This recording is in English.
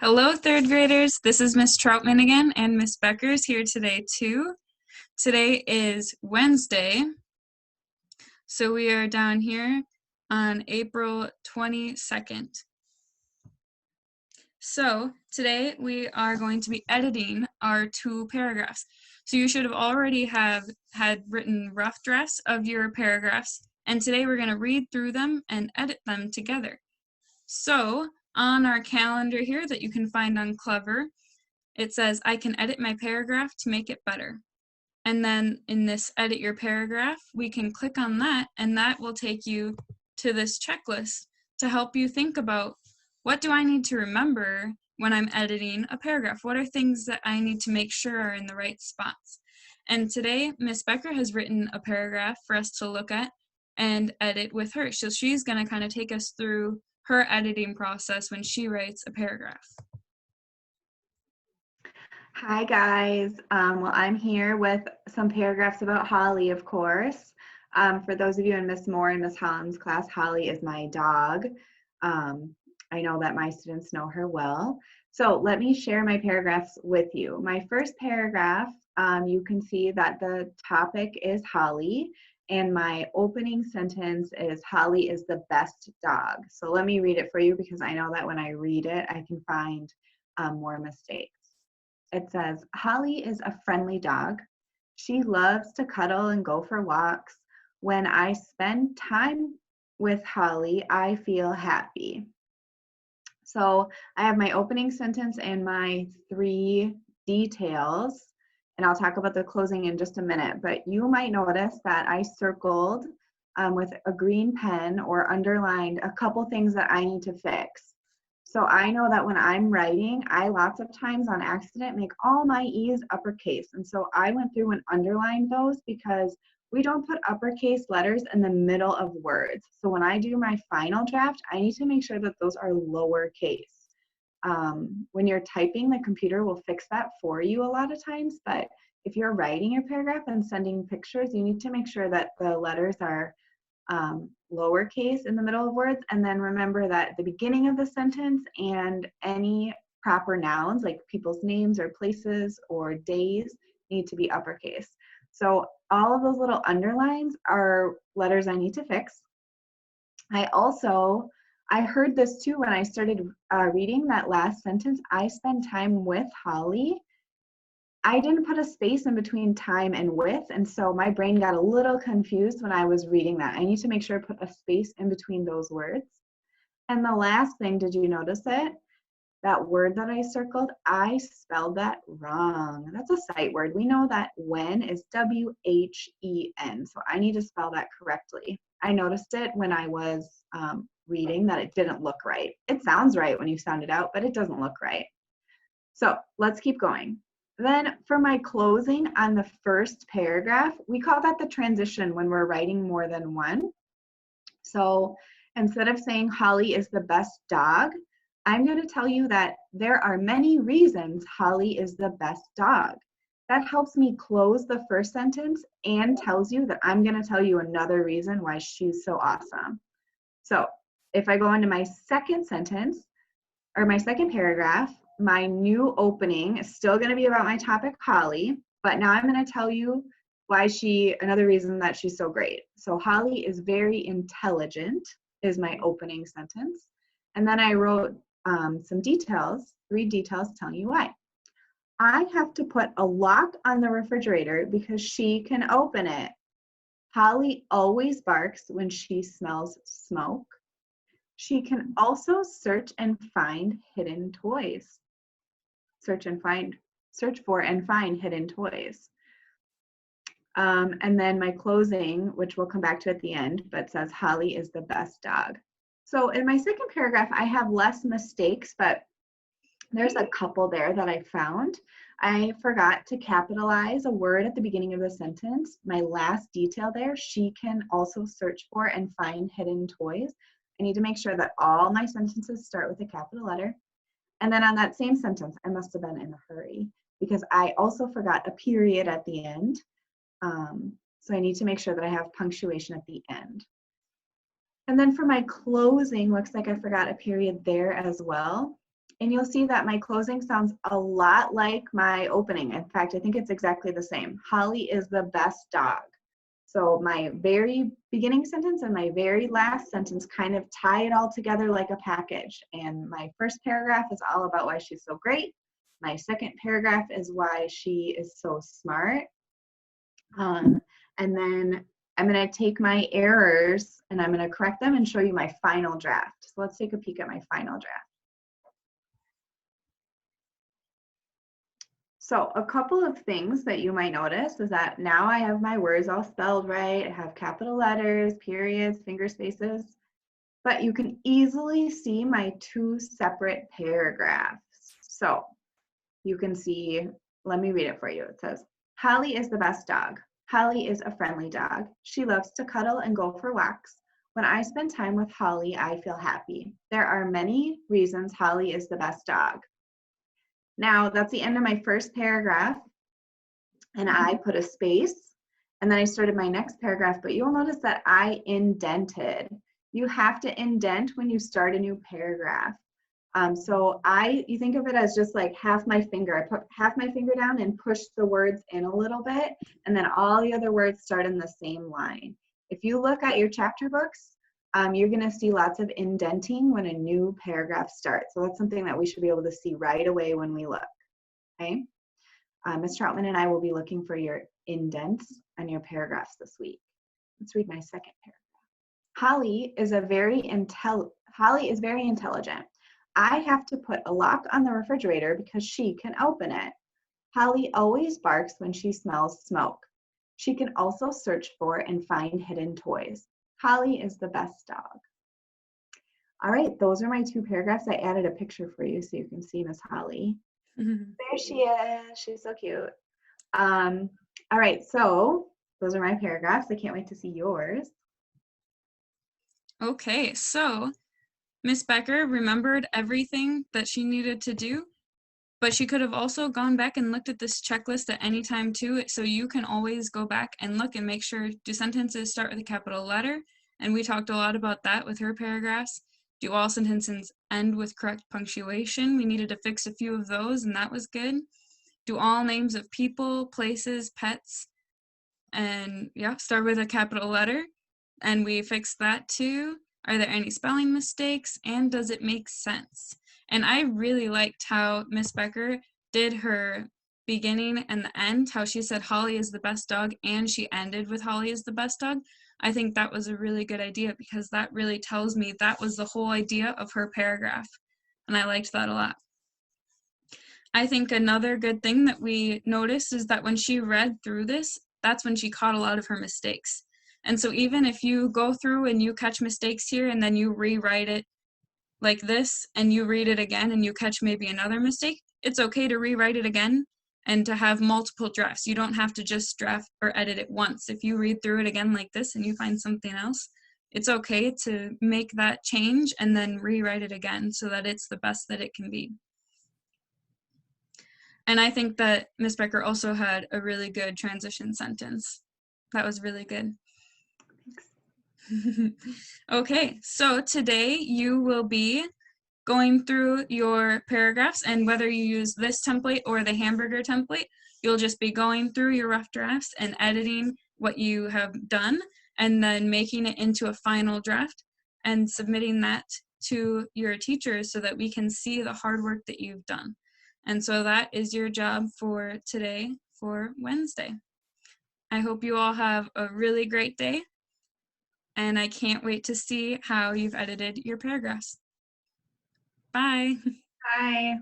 Hello, third graders. This is Miss Troutman again, and Miss Becker's here today too. Today is Wednesday, so we are down here on April 22nd. So today we are going to be editing our 2 paragraphs. So you should have already had written rough drafts of your paragraphs, and today we're going to read through them and edit them together. So on our calendar here that you can find on Clever, it says, I can edit my paragraph to make it better. And then in this edit your paragraph, we can click on that, and that will take you to this checklist to help you think about, what do I need to remember when I'm editing a paragraph? What are things that I need to make sure are in the right spots? And today, Miss Becker has written a paragraph for us to look at and edit with her. So she's going to kind of take us through her editing process when she writes a paragraph. Hi guys, well I'm here with some paragraphs about Holly, of course. For those of you in Miss Moore and Miss Holland's class, Holly is my dog. I know that my students know her well. So let me share my paragraphs with you. My first paragraph, you can see that the topic is Holly, and my opening sentence is Holly is the best dog. So let me read it for you because I know that when I read it, I can find more mistakes. It says, Holly is a friendly dog. She loves to cuddle and go for walks. When I spend time with Holly, I feel happy. So I have my opening sentence and my 3 details, and I'll talk about the closing in just a minute, but you might notice that I circled with a green pen or underlined a couple things that I need to fix. So I know that when I'm writing, I lots of times on accident make all my E's uppercase. And so I went through and underlined those because we don't put uppercase letters in the middle of words. So when I do my final draft, I need to make sure that those are lowercase. When you're typing, the computer will fix that for you a lot of times, but if you're writing your paragraph and sending pictures, you need to make sure that the letters are lowercase in the middle of words, and then remember that the beginning of the sentence and any proper nouns like people's names or places or days need to be uppercase. So all of those little underlines are letters I need to fix. I heard this too when I started reading that last sentence, I spend time with Holly. I didn't put a space in between time and with, and so my brain got a little confused when I was reading that. I need to make sure I put a space in between those words. And the last thing, did you notice it? That word that I circled, I spelled that wrong. That's a sight word. We know that when is W-H-E-N, so I need to spell that correctly. I noticed it when I was reading that it didn't look right. It sounds right when you sound it out, but it doesn't look right. So let's keep going. Then for my closing on the first paragraph, we call that the transition when we're writing more than one. So instead of saying Holly is the best dog, I'm going to tell you that there are many reasons Holly is the best dog. That helps me close the first sentence and tells you that I'm going to tell you another reason why she's so awesome. So if I go into my second sentence, or my second paragraph, my new opening is still going to be about my topic, Holly, but now I'm going to tell you why another reason that she's so great. So Holly is very intelligent is my opening sentence. And then I wrote some details, 3 details telling you why. I have to put a lock on the refrigerator because she can open it. Holly always barks when she smells smoke. She can also search and find hidden toys. Search for and find hidden toys. And then my closing, which we'll come back to at the end, but says Holly is the best dog. So in my second paragraph, I have less mistakes, but there's a couple there that I found. I forgot to capitalize a word at the beginning of the sentence. My last detail there, she can also search for and find hidden toys. I need to make sure that all my sentences start with a capital letter. And then on that same sentence, I must have been in a hurry because I also forgot a period at the end. So I need to make sure that I have punctuation at the end. And then for my closing, looks like I forgot a period there as well. And you'll see that my closing sounds a lot like my opening. In fact, I think it's exactly the same. Holly is the best dog. So my very beginning sentence and my very last sentence kind of tie it all together like a package. And my first paragraph is all about why she's so great. My second paragraph is why she is so smart. And then I'm going to take my errors and I'm going to correct them and show you my final draft. So let's take a peek at my final draft. So a couple of things that you might notice is that now I have my words all spelled right. I have capital letters, periods, finger spaces, but you can easily see my two separate paragraphs. So you can see, let me read it for you. It says, Holly is the best dog. Holly is a friendly dog. She loves to cuddle and go for walks. When I spend time with Holly, I feel happy. There are many reasons Holly is the best dog. Now, that's the end of my first paragraph, and I put a space, and then I started my next paragraph, but you'll notice that I indented. You have to indent when you start a new paragraph. So you think of it as just like half my finger. I put half my finger down and push the words in a little bit, and then all the other words start in the same line. If you look at your chapter books, you're going to see lots of indenting when a new paragraph starts. So that's something that we should be able to see right away when we look. Okay? Ms. Troutman and I will be looking for your indents on your paragraphs this week. Let's read my second paragraph. Holly is very intelligent. I have to put a lock on the refrigerator because she can open it. Holly always barks when she smells smoke. She can also search for and find hidden toys. Holly is the best dog. All right, those are my two paragraphs. I added a picture for you so you can see Miss Holly. There she is. She's so cute. All right, so those are my paragraphs. I can't wait to see yours. Okay, so Miss Becker remembered everything that she needed to do, but she could have also gone back and looked at this checklist at any time too, so you can always go back and look and make sure, do sentences start with a capital letter? And we talked a lot about that with her paragraphs. Do all sentences end with correct punctuation? We needed to fix a few of those, and that was good. Do all names of people, places, pets, and yeah, start with a capital letter? And we fixed that too. Are there any spelling mistakes? And does it make sense? And I really liked how Miss Becker did her beginning and the end, how she said Holly is the best dog, and she ended with Holly is the best dog. I think that was a really good idea because that really tells me that was the whole idea of her paragraph. And I liked that a lot. I think another good thing that we noticed is that when she read through this, that's when she caught a lot of her mistakes. And so even if you go through and you catch mistakes here and then you rewrite it like this and you read it again and you catch maybe another mistake, it's okay to rewrite it again and to have multiple drafts. You don't have to just draft or edit it once. If you read through it again like this and you find something else, it's okay to make that change and then rewrite it again so that it's the best that it can be. And I think that Ms. Becker also had a really good transition sentence. That was really good. Okay, so today you will be going through your paragraphs, and whether you use this template or the hamburger template, you'll just be going through your rough drafts and editing what you have done and then making it into a final draft and submitting that to your teachers so that we can see the hard work that you've done. And so that is your job for today, for Wednesday. I hope you all have a really great day, and I can't wait to see how you've edited your paragraphs. Bye. Bye.